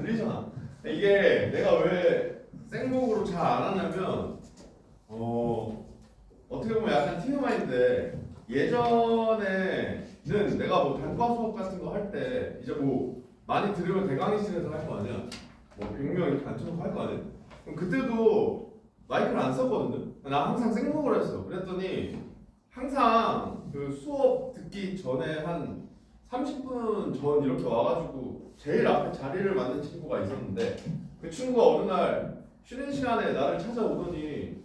들리잖아. 이게 내가 왜 생목으로 잘 안 하냐면 어떻게 보면 약간 TMI인데 예전에는 내가 뭐 단과 수업 같은 거 할 때 이제 뭐 많이 들으면 대강의실에서 할 거 아니야. 뭐 100명 이렇게 앉혀놓고 할 거 아니야. 그럼 그때도 마이크를 안 썼거든요. 나 항상 생목을 했어. 그랬더니 항상 그 수업 듣기 전에 한 30분 전 이렇게 와가지고 제일 앞에 자리를 맡는 친구가 있었는데 그 친구가 어느 날 쉬는 시간에 나를 찾아오더니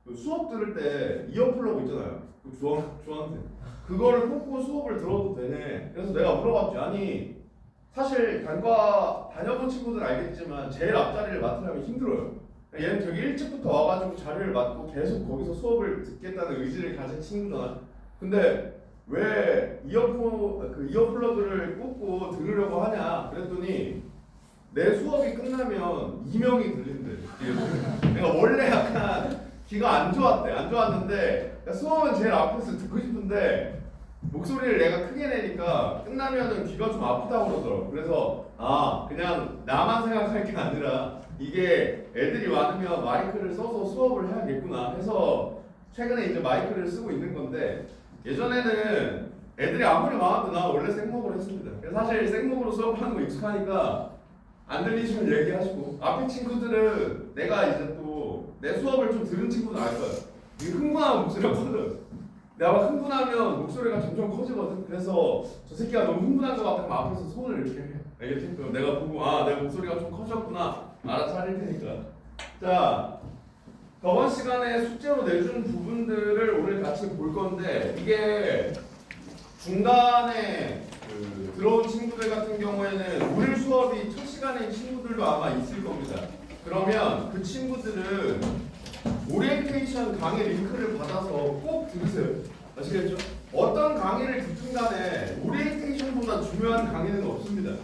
그 수업 들을 때 이어플러그 있잖아요. 그 주황색 그거를 꽂고 수업을 들어도 되네. 그래서 내가 물어봤지. 아니 사실 단과 다녀본 친구들 알겠지만 제일 앞자리를 맡으려면 힘들어요. 얘는 되게 일찍부터 와가지고 자리를 맡고 계속 거기서 수업을 듣겠다는 의지를 가진 친구잖아. 근데 왜 이어플러그를 꽂고 들으려고 하냐 그랬더니 내 수업이 끝나면 이명이 들린대. 내가 원래 약간 귀가 안 좋았는데 수업은 제일 앞에서 듣고 싶은데 목소리를 내가 크게 내니까 끝나면은 귀가 좀 아프다고 그러더라고. 그래서 그냥 나만 생각할 게 아니라 이게 애들이 많으면 마이크를 써서 수업을 해야겠구나 해서 최근에 이제 마이크를 쓰고 있는 건데 예전에는 애들이 아무리 많아도 나 원래 생목으로 했습니다. 그래서 사실 생목으로 수업하는 거 익숙하니까 안 들리시면 얘기하시고 앞에 친구들은 내가 이제 또 내 수업을 좀 들은 친구는 알 거야. 이게 흥분하면 목소리가 커져요. 내가 흥분하면 목소리가 점점 커지거든. 그래서 저 새끼가 너무 흥분한 것 같으면 앞에서 손을 이렇게 해. 알겠지? 그럼 내가 보고 내 목소리가 좀 커졌구나. 알아서 할 테니까. 자, 저번 시간에 숙제로 내준 부분들을 오늘 같이 볼 건데 이게 중간에 들어온 친구들 같은 경우에는 오늘 수업이 첫 시간인 친구들도 아마 있을 겁니다. 그러면 그 친구들은 오리엔테이션 강의 링크를 받아서 꼭 들으세요. 아시겠죠? 어떤 강의를 듣든 간에 오리엔테이션보다 중요한 강의는 없습니다.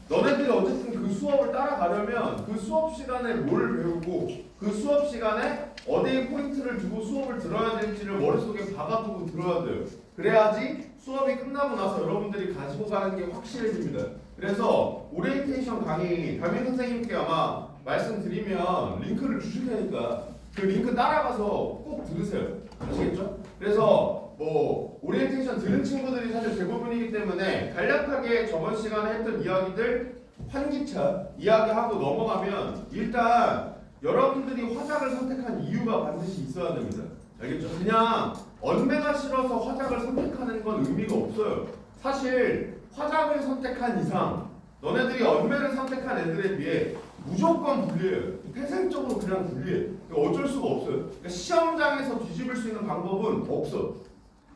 너네들이 어쨌든 그 수업을 따라가려면 그 수업 시간에 뭘 배우고 그 수업 시간에 어디에 포인트를 두고 수업을 들어야 될지를 머릿속에 박아두고 들어야 돼요. 그래야지 수업이 끝나고 나서 여러분들이 가지고 가는 게 확실해집니다. 그래서 오리엔테이션 강의 담임 선생님께 아마 말씀드리면 링크를 주실 테니까 그 링크 따라가서 꼭 들으세요. 아시겠죠? 그래서 뭐 오리엔테이션 들은 친구들이 사실 대부분이기 때문에 간략하게 저번 시간에 했던 이야기들 환기차 이야기하고 넘어가면 일단 여러분들이 화작을 선택한 이유가 반드시 있어야 됩니다. 알겠죠? 그냥 언매가 싫어서 화작을 선택하는 건 의미가 없어요. 사실 화작을 선택한 이상 너네들이 언매를 선택한 애들에 비해 무조건 불리해요. 태생적으로 그냥 불리해. 어쩔 수가 없어요. 그러니까 시험장에서 뒤집을 수 있는 방법은 없어.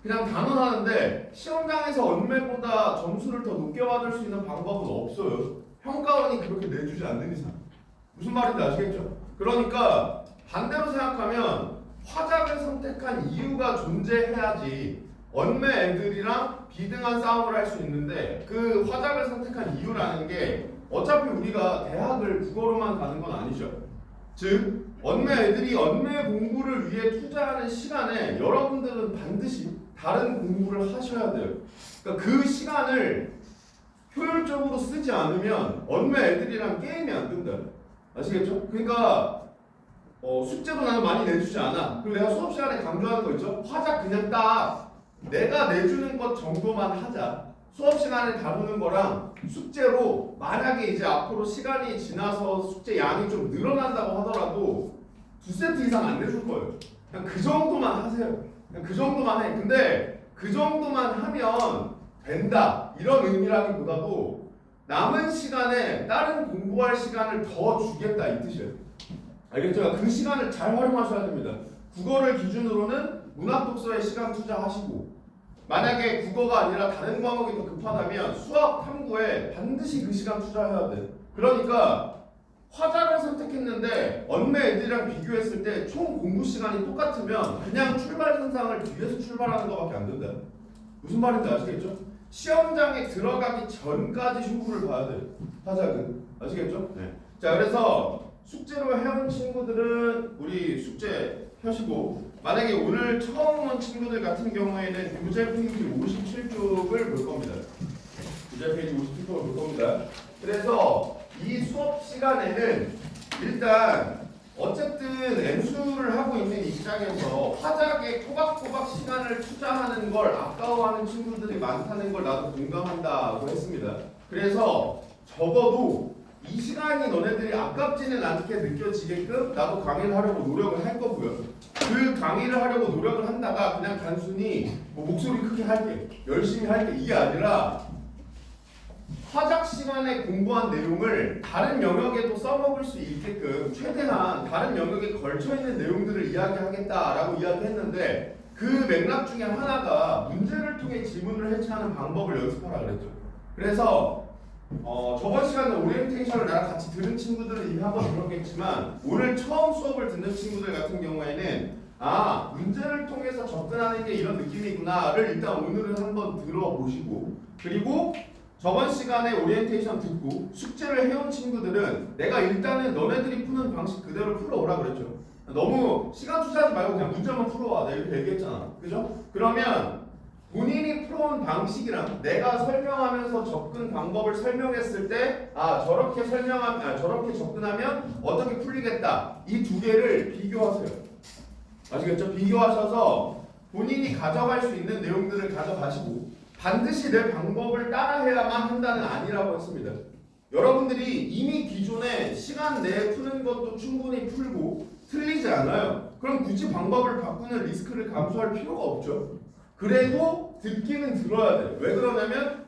그냥 단언하는데 시험장에서 언매보다 점수를 더 높게 받을 수 있는 방법은 없어요. 평가원이 그렇게 내주지 않는 이상. 무슨 말인지 아시겠죠? 그러니까 반대로 생각하면 화작을 선택한 이유가 존재해야지 언매 애들이랑 비등한 싸움을 할 수 있는데 그 화작을 선택한 이유라는 게 어차피 우리가 대학을 국어로만 가는 건 아니죠. 즉 언매 애들이 언매 공부를 위해 투자하는 시간에 여러분들은 반드시 다른 공부를 하셔야 돼요. 그러니까 그 시간을 효율적으로 쓰지 않으면 언매 애들이랑 게임이 안 된다. 아시겠죠? 그러니까 숙제도 나는 많이 내주지 않아. 그리고 내가 수업 시간에 강조하는 거 있죠? 화작 그냥 딱 내가 내주는 것 정도만 하자. 수업 시간에 다루는 거랑 숙제로 만약에 이제 앞으로 시간이 지나서 숙제 양이 좀 늘어난다고 하더라도 2세트 이상 안 내줄 거예요. 그냥 그 정도만 하세요. 그냥 그 정도만 해. 근데 그 정도만 하면 된다. 이런 의미라기보다도 남은 시간에 다른 공부할 시간을 더 주겠다 이 뜻이에요. 알겠죠? 그 시간을 잘 활용하셔야 됩니다. 국어를 기준으로는 문학 독서에 시간 투자하시고 만약에 국어가 아니라 다른 과목이 더 급하다면 수학 탐구에 반드시 그 시간 투자해야 돼. 그러니까 화작을 선택했는데 언매 애들이랑 비교했을 때 총 공부 시간이 똑같으면 그냥 출발 현상을 뒤에서 출발하는 것밖에 안 된다. 무슨 말인지 아시겠죠? 시험장에 들어가기 전까지 흉부를 봐야 돼. 화작은. 아시겠죠? 네. 자, 그래서 숙제로 해온 친구들은 우리 숙제 펴시고 만약에 오늘 처음 온 친구들 같은 경우에는 교재 페이지 57쪽을 볼 겁니다. 교재 페이지 57쪽을 볼 겁니다. 그래서 이 수업 시간에는 일단 어쨌든 M수를 하고 있는 입장에서 화작에 꼬박꼬박 시간을 투자하는 걸 아까워하는 친구들이 많다는 걸 나도 공감한다고 했습니다. 그래서 적어도 이 시간이 너네들이 아깝지는 않게 느껴지게끔 나도 강의를 하려고 노력을 할 거고요. 그 강의를 하려고 노력을 한다가 그냥 단순히 뭐 목소리 크게 할게, 열심히 할게 이게 아니라 화작 시간에 공부한 내용을 다른 영역에도 써먹을 수 있게끔 최대한 다른 영역에 걸쳐있는 내용들을 이야기하겠다라고 이야기했는데 그 맥락 중에 하나가 문제를 통해 지문을 해체하는 방법을 연습하라 그랬죠. 그래서 저번 시간에 오리엔테이션을 나랑 같이 들은 친구들은 이미 한번 들었겠지만 오늘 처음 수업을 듣는 친구들 같은 경우에는 문제를 통해서 접근하는 게 이런 느낌이구나를 일단 오늘은 한번 들어보시고 그리고 저번 시간에 오리엔테이션 듣고 숙제를 해온 친구들은 내가 일단은 너네들이 푸는 방식 그대로 풀어오라 그랬죠. 너무 시간 투자하지 말고 그냥 문제만 풀어와. 내가 이렇게 얘기했잖아. 그죠? 그러면 본인이 풀어온 방식이랑 내가 설명하면서 접근 방법을 설명했을 때 저렇게 저렇게 접근하면 어떻게 풀리겠다. 이 두 개를 비교하세요. 아시겠죠? 비교하셔서 본인이 가져갈 수 있는 내용들을 가져가시고 반드시 내 방법을 따라해야만 한다는 아니라고 했습니다. 여러분들이 이미 기존에 시간 내에 푸는 것도 충분히 풀고 틀리지 않아요. 그럼 굳이 방법을 바꾸는 리스크를 감수할 필요가 없죠. 그래도 듣기는 들어야 돼요. 왜 그러냐면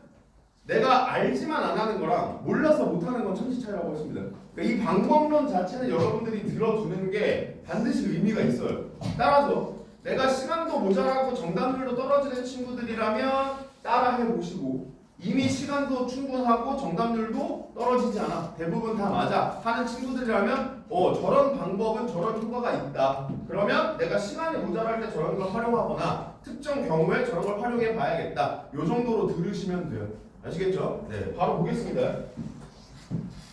내가 알지만 안 하는 거랑 몰라서 못 하는 건 천지 차이라고 했습니다. 그러니까 이 방법론 자체는 여러분들이 들어두는 게 반드시 의미가 있어요. 따라서 내가 시간도 모자라고 정답률도 떨어지는 친구들이라면 따라해 보시고 이미 시간도 충분하고 정답률도 떨어지지 않아 대부분 다 맞아 하는 친구들이라면 저런 방법은 저런 효과가 있다. 그러면 내가 시간이 모자랄 때 저런 걸 활용하거나 특정 경우에 저런 걸 활용해 봐야겠다. 요 정도로 들으시면 돼요. 아시겠죠? 네, 바로 보겠습니다.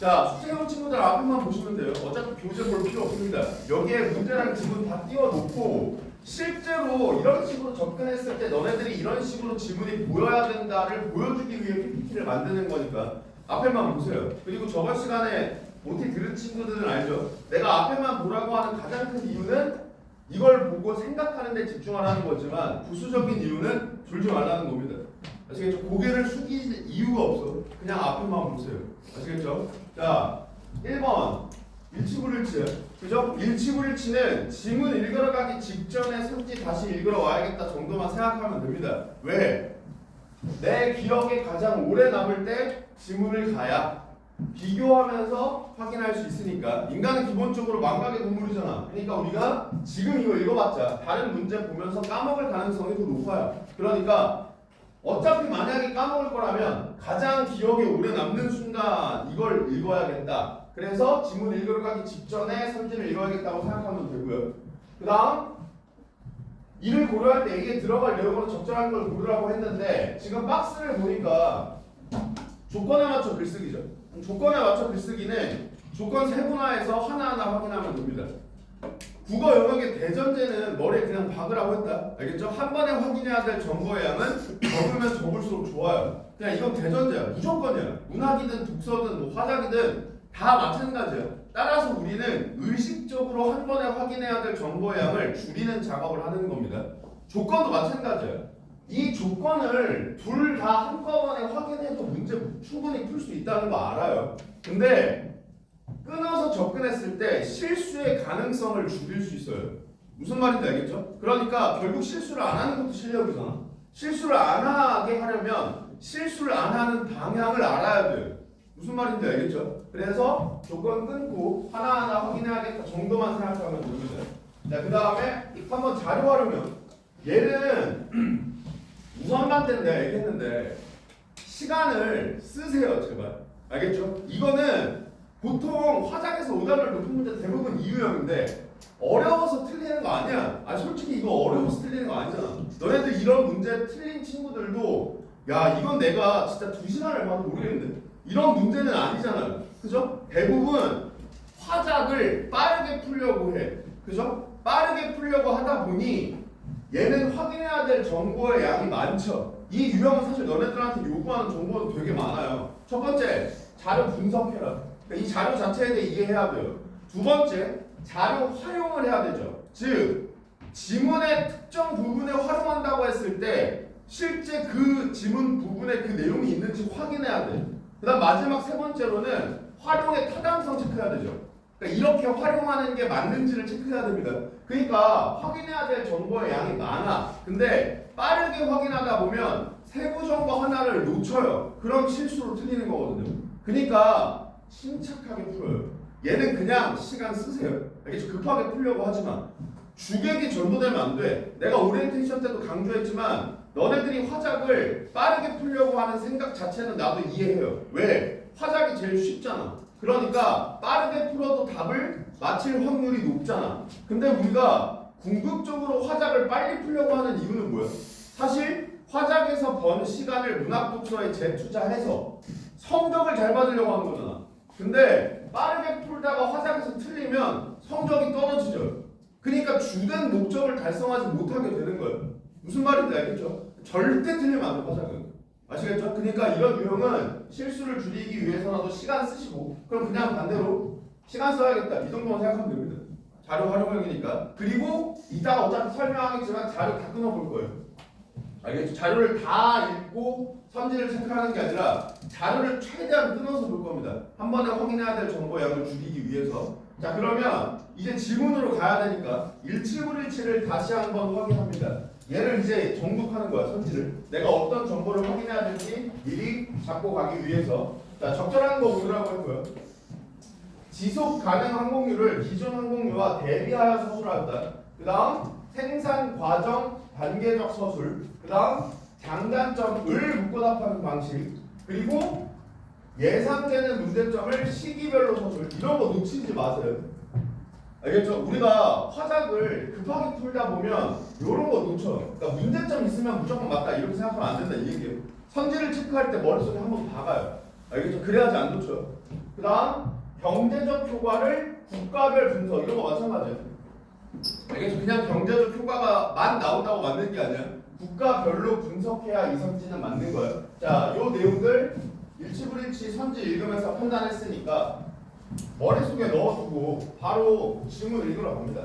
자, 숙제해온 친구들 앞에만 보시면 돼요. 어차피 교재 볼 필요 없습니다. 여기에 문제랑 지문 다 띄워놓고 실제로 이런 식으로 접근했을 때 너네들이 이런 식으로 지문이 보여야 된다를 보여주기 위해 PPT를 만드는 거니까 앞에만 보세요. 그리고 저번 시간에 OT 들은 친구들은 알죠? 내가 앞에만 보라고 하는 가장 큰 이유는 이걸 보고 생각하는 데 집중하라는 거지만 부수적인 이유는 졸지 말라는 겁니다. 아시겠죠? 고개를 숙일 이유가 없어. 그냥 앞에만 보세요. 아시겠죠? 자, 1번 일치불일치. 그죠? 일치불일치는 지문 읽으러 가기 직전에 삼지 다시 읽으러 와야겠다 정도만 생각하면 됩니다. 왜? 내 기억에 가장 오래 남을 때 지문을 가야 비교하면서 확인할 수 있으니까. 인간은 기본적으로 망각의 동물이잖아. 그러니까 우리가 지금 이거 읽어봤자 다른 문제 보면서 까먹을 가능성이 더 높아요. 그러니까 어차피 만약에 까먹을 거라면 가장 기억에 오래 남는 순간 이걸 읽어야겠다. 그래서 지문 읽으러 가기 직전에 삼지를 읽어야겠다고 생각하면 되고요. 그 다음 이를 고려할 때 이게 들어갈 내용으로 적절한 걸 고르라고 했는데 지금 박스를 보니까 조건에 맞춰 글쓰기죠. 조건에 맞춰 글쓰기는 조건 세분화해서 하나하나 확인하면 됩니다. 국어 영역의 대전제는 머리에 그냥 박으라고 했다. 알겠죠? 한 번에 확인해야 될 정보의 양은 적으면 적을수록 좋아요. 그냥 이건 대전제야. 무조건이야. 문학이든 독서든 뭐 화작이든 다 마찬가지야. 따라서 우리는 의식적으로 한 번에 확인해야 될 정보의 양을 줄이는 작업을 하는 겁니다. 조건도 마찬가지야. 이 조건을 둘 다 한꺼번에 확인해도 문제 충분히 풀 수 있다는 거 알아요. 근데 끊어서 접근했을 때 실수의 가능성을 줄일 수 있어요. 무슨 말인지 알겠죠? 그러니까 결국 실수를 안 하는 것도 실력이잖아. 실수를 안 하게 하려면 실수를 안 하는 방향을 알아야 돼요. 무슨 말인지 알겠죠? 그래서 조건 끊고 하나하나 확인해야겠다 정도만 생각하면 됩니다. 자, 그 다음에 한번 자료 활용형. 얘는 우선반 때는 내가 얘기했는데 시간을 쓰세요, 제발. 알겠죠? 이거는 보통 화작에서 오답률 높은 문제 대부분 이유형인데 어려워서 틀리는 거 아니야. 솔직히 이거 어려워서 틀리는 거 아니잖아. 너네들 이런 문제 틀린 친구들도 야 이건 내가 진짜 2시간을 봐도 모르겠는데 이런 문제는 아니잖아요. 그죠? 대부분 화작을 빠르게 풀려고 해. 그죠? 빠르게 풀려고 하다 보니 얘는 확인해야 될 정보의 양이 많죠. 이 유형은 사실 너네들한테 요구하는 정보도 되게 많아요. 첫 번째, 자료 분석해라. 이 자료 자체에 대해 이해해야 돼요. 두 번째, 자료 활용을 해야 되죠. 즉, 지문의 특정 부분에 활용한다고 했을 때 실제 그 지문 부분에 그 내용이 있는지 확인해야 돼. 그 다음 마지막 세 번째로는 활용의 타당성 체크해야 되죠. 그러니까 이렇게 활용하는 게 맞는지를 체크해야 됩니다. 그러니까 확인해야 될 정보의 양이 많아. 근데 빠르게 확인하다 보면 세부 정보 하나를 놓쳐요. 그럼 실수로 틀리는 거거든요. 그러니까 침착하게 풀어요. 얘는 그냥 시간 쓰세요. 알겠죠? 급하게 풀려고 하지만 주객이 전도되면 안 돼. 내가 오리엔테이션 때도 강조했지만 너네들이 화작을 빠르게 풀려고 하는 생각 자체는 나도 이해해요. 왜? 화작이 제일 쉽잖아. 그러니까 빠르게 풀어도 답을 맞힐 확률이 높잖아. 근데 우리가 궁극적으로 화작을 빨리 풀려고 하는 이유는 뭐야? 사실 화작에서 번 시간을 문학 독서에 재투자해서 성적을 잘 받으려고 하는 거잖아. 근데 빠르게 풀다가 화작에서 틀리면 성적이 떨어지죠. 그러니까 주된 목적을 달성하지 못하게 되는 거예요. 무슨 말인지 알겠죠? 절대 틀리면 안 돼, 화작은. 아시겠죠? 그러니까 이런 유형은 실수를 줄이기 위해서라도 시간 쓰시고, 그럼 그냥 반대로 시간 써야겠다, 이 정도만 생각하면 됩니다. 자료 활용형이니까. 그리고 이따가 어차피 설명하겠지만 자료 다 끊어볼 거예요. 알겠죠? 자료를 다 읽고 선지를 체크하는 게 아니라 자료를 최대한 끊어서 볼 겁니다. 한 번에 확인해야 될 정보 양을 줄이기 위해서. 자, 그러면 이제 지문으로 가야 되니까 17불일치를 다시 한번 확인합니다. 얘를 이제 정독하는 거야, 선지를. 내가 어떤 정보를 확인해야 될지 미리 잡고 가기 위해서. 자, 적절한 거 보느라고 했고요. 지속 가능 항공률을 기존 항공률과 대비하여 서술한다. 그 다음 생산 과정 단계적 서술. 그 다음 장단점을 묶어 답하는 방식. 그리고 예상되는 문제점을 시기별로 서술. 이런 거 놓치지 마세요. 알겠죠? 우리가 화작을 급하게 풀다 보면 이런 거 놓쳐. 그러니까 문제점 있으면 무조건 맞다 이렇게 생각하면 안 된다 이 얘기예요. 선지를 체크할 때 머릿속에 한번 박아요. 알겠죠? 그래야지 안 놓쳐. 그 다음 경제적 효과를 국가별 분석. 이런 거 마찬가지예요. 알겠죠? 그냥 경제적 효과가만 나온다고 맞는 게 아니야. 국가별로 분석해야 이 선지는 맞는 거예요. 자, 요 내용들 일치불일치 선지 읽으면서 판단했으니까 머릿속에 넣어두고 바로 지문 읽으러 갑니다.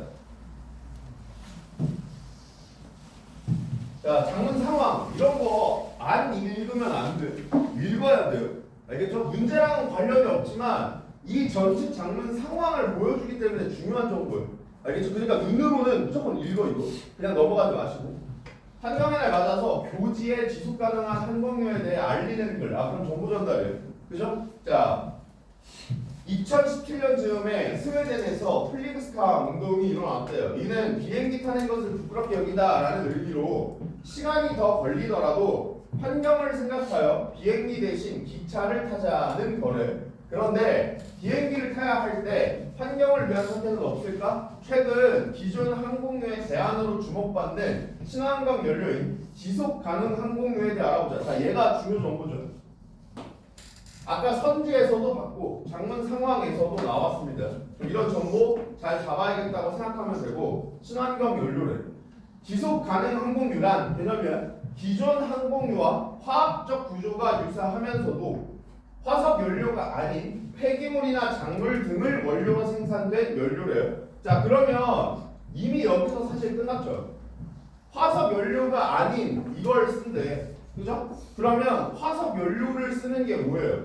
자, 장문 상황 이런 거 안 읽으면 안 돼. 읽어야 돼요. 알겠죠? 문제랑은 관련이 없지만 이 전식 장문 상황을 보여주기 때문에 중요한 정보예요. 알겠죠? 그러니까 눈으로는 무조건 읽어 이거. 그냥 넘어가지 마시고. 환경에 맞아서 교지의 지속 가능한 항공료에 대해 알리는 글. 아, 그럼 정보 전달이에요. 그죠? 자, 2017년 즈음에 스웨덴에서 플리그스카 운동이 일어났대요. 이는 비행기 타는 것을 부끄럽게 여기다라는 의미로 시간이 더 걸리더라도 환경을 생각하여 비행기 대신 기차를 타자는 거래. 그런데 비행기를 타야 할 때 환경을 위한 선택은 없을까? 최근 기존 항공료의 제한으로 주목받는 친환경 연료인 지속 가능 항공료에 대해 알아보자. 자, 얘가 중요 정보죠. 아까 선지에서도 봤고 장문 상황에서도 나왔습니다. 이런 정보 잘 잡아야겠다고 생각하면 되고, 친환경 연료래. 지속 가능 항공유란 개념이야. 기존 항공유와 화학적 구조가 유사하면서도 화석 연료가 아닌 폐기물이나 작물 등을 원료로 생산된 연료래요. 자, 그러면 이미 여기서 사실 끝났죠. 화석 연료가 아닌 이걸 쓴대. 그죠? 그러면 화석 연료를 쓰는 게 뭐예요?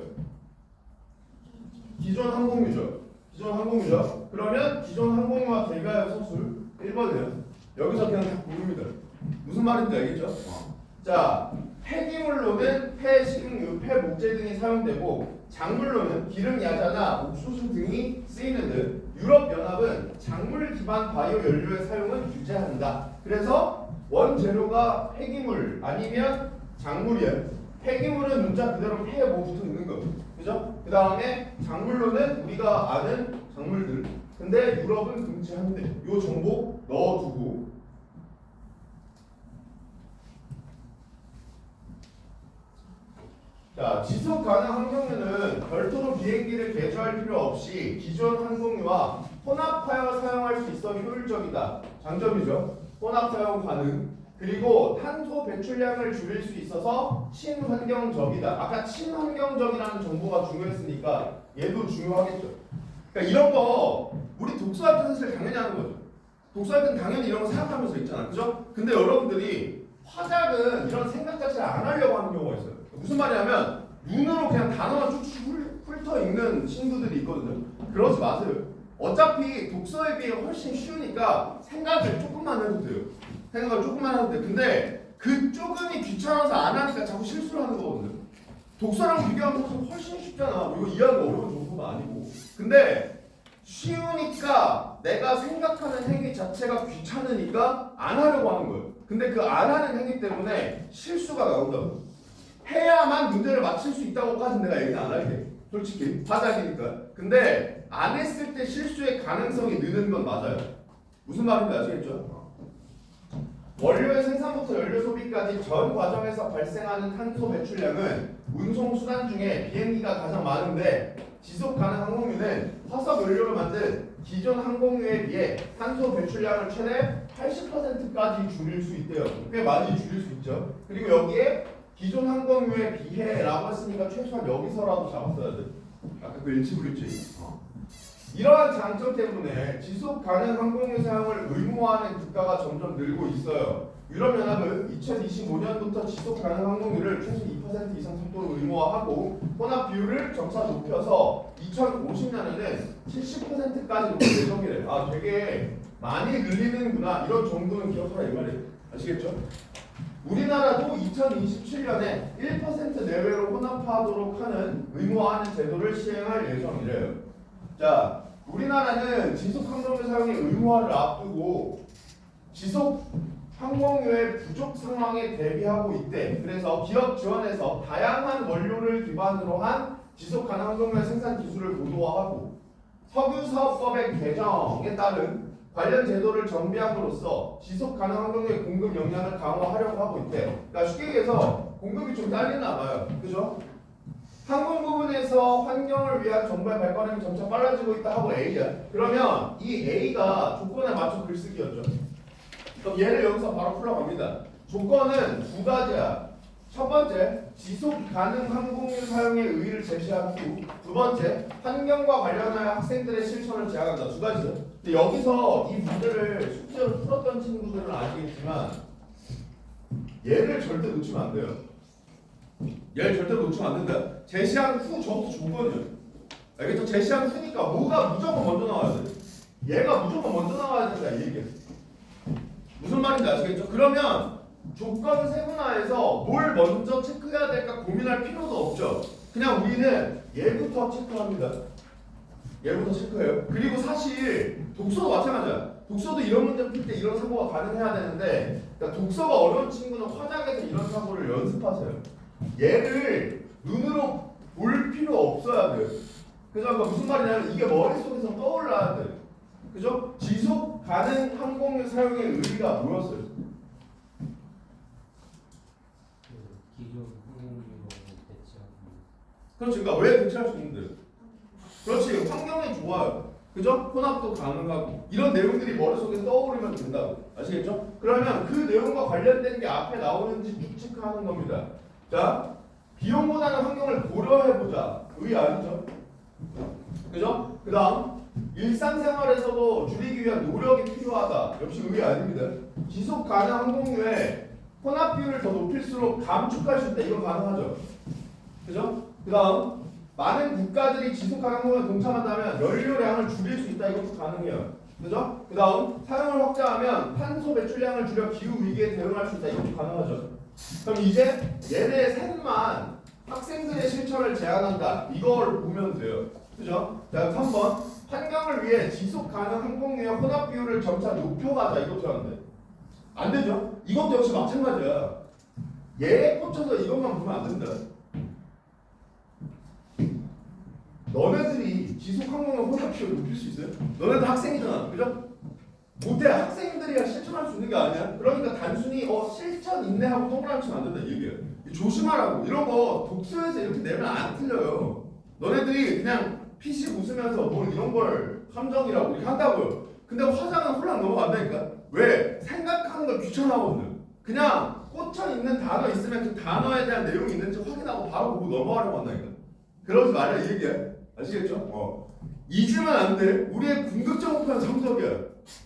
기존 항공유죠. 기존 항공유죠. 그러면 기존 항공유와 대가의 서술 1번이에요. 여기서 그냥 다 고릅니다. 무슨 말인지 알겠죠? 자, 폐기물로는 폐, 식용유, 폐, 목재 등이 사용되고 작물로는 기름, 야자나 옥수수 등이 쓰이는 듯 유럽연합은 작물 기반 바이오 연료의 사용은 규제한다. 그래서 원재료가 폐기물 아니면 작물이에요. 폐기물은 문자 그대로 폐에 뭐 붙어 있는 거. 그죠? 그 다음에 작물로는 우리가 아는 작물들. 근데 유럽은 금지한대. 요 정보 넣어두고. 자, 지속 가능 항공유는 별도로 비행기를 개조할 필요 없이 기존 항공유와 혼합하여 사용할 수 있어 효율적이다. 장점이죠. 혼합 사용 가능. 그리고 탄소 배출량을 줄일 수 있어서 친환경적이다. 아까 친환경적이라는 정보가 중요했으니까 얘도 중요하겠죠. 그러니까 이런 거 우리 독서할 때 사실 당연히 하는 거죠. 독서할 때는 당연히 이런 거 생각하면서 있잖아, 그죠? 근데 여러분들이 화작은 이런 생각 자체를 안 하려고 하는 경우가 있어요. 무슨 말이냐면 눈으로 그냥 단어만 쭉쭉 훑어 읽는 친구들이 있거든요. 그러지 마세요. 어차피 독서에 비해 훨씬 쉬우니까 생각을 조금만 해도 돼요. 생각을 조금만 해도 돼요. 근데 그 조금이 귀찮아서 안 하니까 자꾸 실수를 하는 거거든요. 독서랑 비교하면 훨씬 쉽잖아. 이거 이해하기 어려운 정보도 아니고. 근데 쉬우니까 내가 생각하는 행위 자체가 귀찮으니까 안 하려고 하는 거예요. 근데 그 안 하는 행위 때문에 실수가 나온다고. 해야만 문제를 맞출 수 있다고까지는 내가 얘기는 안 할게. 솔직히 화작이니까. 근데 안 했을 때 실수의 가능성이 느는 건 맞아요. 무슨 말인지 아시겠죠? 원료의 생산부터 연료 소비까지 전 과정에서 발생하는 탄소 배출량은 운송 수단 중에 비행기가 가장 많은데 지속 가능 항공유는 화석 연료로 만든 기존 항공유에 비해 탄소 배출량을 최대 80%까지 줄일 수 있대요. 꽤 많이 줄일 수 있죠. 그리고 여기에 기존 항공유에 비해라고 했으니까 최소한 여기서라도 잡았어야 돼. 아까 그 일치불일치. 이러한 장점 때문에 지속 가능 항공유 사용을 의무화하는 국가가 점점 늘고 있어요. 유럽연합은 2025년부터 지속 가능 항공유를 최소 2% 이상 속도로 의무화하고 혼합 비율을 점차 높여서 2050년에는 70%까지 높일 예정이래. 아, 되게 많이 늘리는구나. 이런 정도는 기억하라 이 말이에요. 아시겠죠? 우리나라도 2027년에 1% 내외로 혼합하도록 하는 의무화하는 제도를 시행할 예정이래요. 자, 우리나라는 지속 항공유 사용의 의무화를 앞두고 지속 항공유의 부족 상황에 대비하고 있대. 그래서 기업 지원에서 다양한 원료를 기반으로 한 지속 가능 항공유의 생산 기술을 고도화하고 석유 사업법의 개정에 따른 관련 제도를 정비함으로써 지속 가능 항공유의 공급 역량을 강화하려고 하고 있대. 그러니까 쉽게 얘기해서 공급이 좀 딸리나 봐요. 그죠? 항공 부분에서 환경을 위한 정부의 발걸음이 점차 빨라지고 있다 하고 A야. 그러면 이 A가 조건에 맞춰 글쓰기였죠. 그럼 얘를 여기서 바로 풀어갑니다. 조건은 두 가지야. 첫 번째, 지속 가능 항공유 사용의 의의를 제시한 후, 두 번째, 환경과 관련하여 학생들의 실천을 제한한다. 두 가지죠. 근데 여기서 이 문제를 숙제로 풀었던 친구들은 아시겠지만 얘를 절대 놓치면 안 돼요. 얘를 절대 놓치면 안 된다. 제시한 후 저것도 조건이에요. 알겠죠? 제시한 후니까 뭐가 무조건 먼저 나와야 돼. 얘가 무조건 먼저 나와야 된다 이 얘기예요. 무슨 말인지 아시겠죠? 그러면 조건 세분화에서 뭘 먼저 체크해야 될까 고민할 필요도 없죠. 그냥 우리는 얘부터 체크합니다. 얘부터 체크해요. 그리고 사실 독서도 마찬가지야. 독서도 이런 문제 풀 때 이런 사고가 가능해야 되는데, 그러니까 독서가 어려운 친구는 화작에서 이런 사고를 연습하세요. 얘를 눈으로 볼 필요 없어야 돼요. 그죠? 그러니까 무슨 말이냐면 이게 머릿속에서 떠올라야 돼요. 그죠? 지속 가능 항공유 사용의 의의가 뭐였어요? 기존 항공유로 대체하고. 그렇지. 그러니까 왜 대체할 수 있는데? 그렇지. 환경이 좋아요. 그죠? 혼합도 가능하고 이런 내용들이 머릿속에 떠오르면 된다고. 아시겠죠? 그러면 그 내용과 관련된 게 앞에 나오는지 쭉 체크하는 겁니다. 자, 비용보다는 환경을 고려해보자. 의 아니죠? 그죠? 그 다음 일상생활에서도 줄이기 위한 노력이 필요하다. 역시 의 아닙니다. 지속 가능 항공유의 혼합 비율을 더 높일수록 감축할 수 있다. 이건 가능하죠. 그죠? 그 다음 많은 국가들이 지속 가능 항공유에 동참한다면 연료량을 줄일 수 있다. 이것도 가능해요. 그죠? 그 다음 사용을 확장하면 탄소 배출량을 줄여 기후 위기에 대응할 수 있다. 이것도 가능하죠. 그럼 이제 얘네 셋만 학생들의 실천을 제한한다. 이걸 보면 돼요. 그죠? 자, 3번 환경을 위해 지속 가능 항공유의 혼합 비율을 점차 높여가자. 이것도 하는데 안 되죠? 이것도 역시 마찬가지야. 얘에 꽂혀서 이것만 보면 안 된다. 너네들이 지속 항공유 혼합 비율을 높일 수 있어요? 너네들 학생이잖아. 그죠? 못해. 학생들이야 실천할 수 있는 게 아니야. 그러니까 단순히 실천 있네 하고 동그라미 치면 안 된다 이 얘기야. 조심하라고. 이런 거 독서에서 이렇게 내면 안 틀려요. 너네들이 그냥 PC 웃으면서 뭘 이런 걸 함정이라고 이렇게 한다고요. 근데 화장은 홀랑 넘어간다니까. 왜? 생각하는 걸 귀찮아하거든요. 그냥 꽂혀 있는 단어 있으면 그 단어에 대한 내용이 있는지 확인하고 바로 보고 넘어가려고 한다니까. 그러지 말라 이 얘기야. 아시겠죠? 잊으면 안 돼. 우리의 궁극적 목표는 성적이야.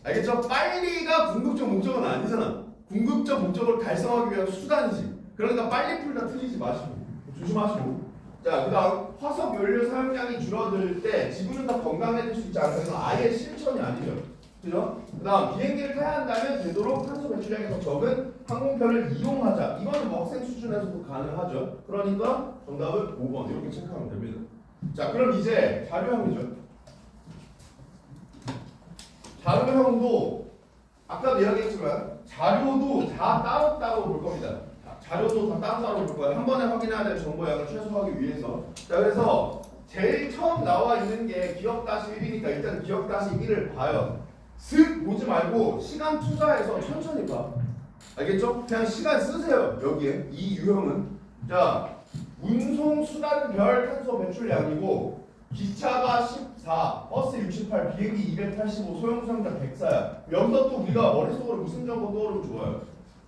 알겠죠? 빨리가 궁극적 목적은 아니잖아. 궁극적 목적을 달성하기 위한 수단이지. 그러니까 빨리 풀다 틀리지 마시고 조심하시고. 자, 그다음 화석 연료 사용량이 줄어들 때 지구는 더 건강해질 수 있지 않을까? 이건 아예 실천이 아니죠. 그죠? 그다음 비행기를 타야 한다면 되도록 탄소 배출량이 더 적은 항공편을 이용하자. 이거는 뭐 학생 수준에서도 가능하죠. 그러니까 정답은 5번 이렇게 체크하면 됩니다. 자, 그럼 이제 자료형이죠. 자료형도 아까도 이야기했지만 자료도 다 따로따로 볼 겁니다. 자료도 다 따로따로 볼 거예요. 한 번에 확인해야 될 정보량을 최소화하기 위해서. 자, 그래서 제일 처음 나와 있는 게 기억-1이니까 일단 기억-1을 봐요. 슥 보지 말고 시간 투자해서 천천히 봐. 알겠죠? 그냥 시간 쓰세요. 여기에 이 유형은. 자, 운송수단별 탄소 배출량이고 기차가 14, 버스 68, 비행기 285, 소형수상자 104야. 여기서 또 우리가 머릿속으로 무슨 정보 떠오르면 좋아요.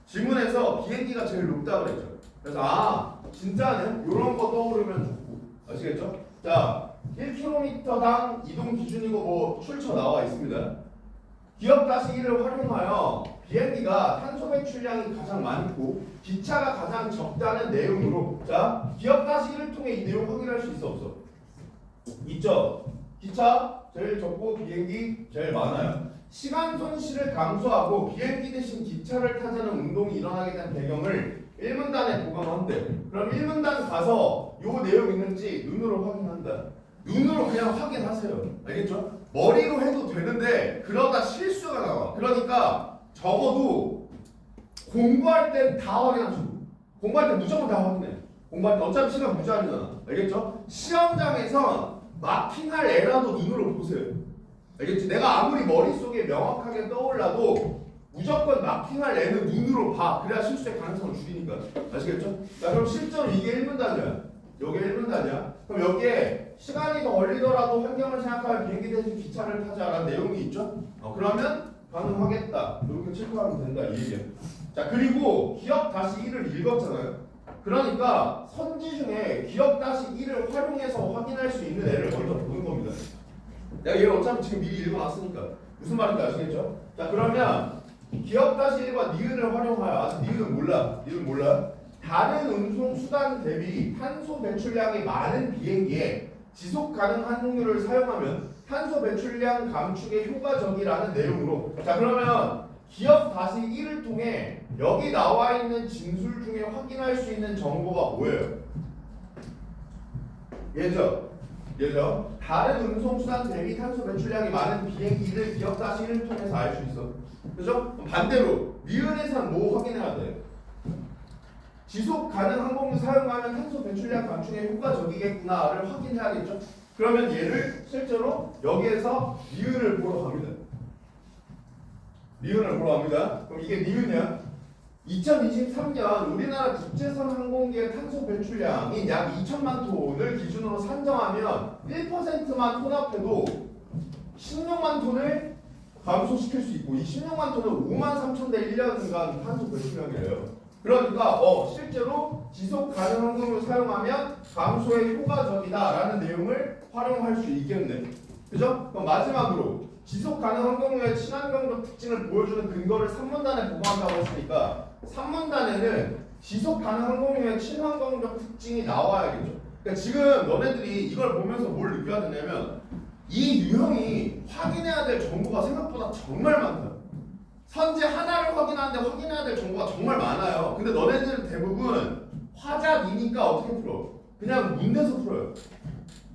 질문에서 비행기가 제일 높다 그랬죠. 그래서 진짜는 이런 거 떠오르면 좋고. 아시겠죠? 자, 1km당 이동 기준이고 뭐 출처 나와 있습니다. 기억-1을 활용하여 비행기가 탄소 배출량이 가장 많고 기차가 가장 적다는 내용으로. 자, 기억-1을 통해 이 내용 확인할 수 있어 없어? 있죠. 기차 제일 적고 비행기 제일 많아요. 시간 손실을 감소하고 비행기 대신 기차를 타자는 운동이 일어나게 된 배경을 1문단에 보강한대. 그럼 1문단 가서 요 내용 있는지 눈으로 확인한다. 눈으로 그냥 확인하세요. 알겠죠? 머리로 해도 되는데 그러다 실수가 나와. 그러니까 적어도 공부할 땐 다 확인하시고, 공부할 땐 무조건 다 확인해. 공부할 때 어차피 시간 무제한이잖아. 알겠죠? 시험장에선 마킹할 애라도 눈으로 보세요. 알겠지? 내가 아무리 머릿속에 명확하게 떠올라도 무조건 마킹할 애는 눈으로 봐. 그래야 실수의 가능성을 줄이니까. 아시겠죠? 자, 그럼 실제로 이게 1분단이야. 여기 1분단이야. 그럼 여기에 시간이 더 걸리더라도 환경을 생각하여 비행기 대신 기차를 타자라는 내용이 있죠? 그러면 가능하겠다. 이렇게 체크하면 된다. 이 얘기야. 자, 그리고 기억-1을 읽었잖아요. 그러니까 선지 중에 기억-1을 활용해서 확인할 수 있는 애를 먼저 보는 겁니다. 내가 얘를 어차피 지금 미리 읽어놨으니까 무슨 말인지 아시겠죠? 자, 그러면 기억-1과 니은을 활용하여, 아직 니은은 몰라. 다른 운송 수단 대비 탄소 배출량이 많은 비행기에 지속 가능 항공유를 사용하면 탄소 배출량 감축에 효과적이라는 내용으로. 자, 그러면 기억-1을 통해 여기 나와 있는 진술 중에 확인할 수 있는 정보가 뭐예요? 얘죠. 다른 운송수단 대비 탄소 배출량이 많은 비행기를 기억-1을 통해서 알 수 있어. 그죠? 반대로 미은에선 뭐 확인해야 돼? 지속 가능 항공유 사용하면 탄소 배출량 감축에 효과적이겠구나를 확인해야겠죠? 그러면 얘를 실제로 여기에서 미은을 보러 갑니다. 그럼 이게 니은이야. 2023년 우리나라 국제선 항공기의 탄소 배출량인 약 2천만 톤을 기준으로 산정하면 1%만 혼합해도 16만 톤을 감소시킬 수 있고, 이 16만 톤은 5만 3천 대 1년간 탄소 배출량이에요. 그러니까 실제로 지속 가능 항공유를 사용하면 감소에 효과적이다라는 내용을 활용할 수 있겠네. 그죠? 그럼 마지막으로 지속 가능 항공유의 친환경적 특징을 보여주는 근거를 3문단에 보고한다고 했으니까 3문단에는 지속 가능 항공유의 친환경적 특징이 나와야겠죠. 그러니까 지금 너네들이 이걸 보면서 뭘 느껴야 되냐면 이 유형이 확인해야 될 정보가 생각보다 정말 많다. 선지 하나를 확인하는데 확인해야 될 정보가 정말 많아요. 근데 너네들은 대부분 화작이니까 어떻게 풀어? 그냥 문제에서 풀어요.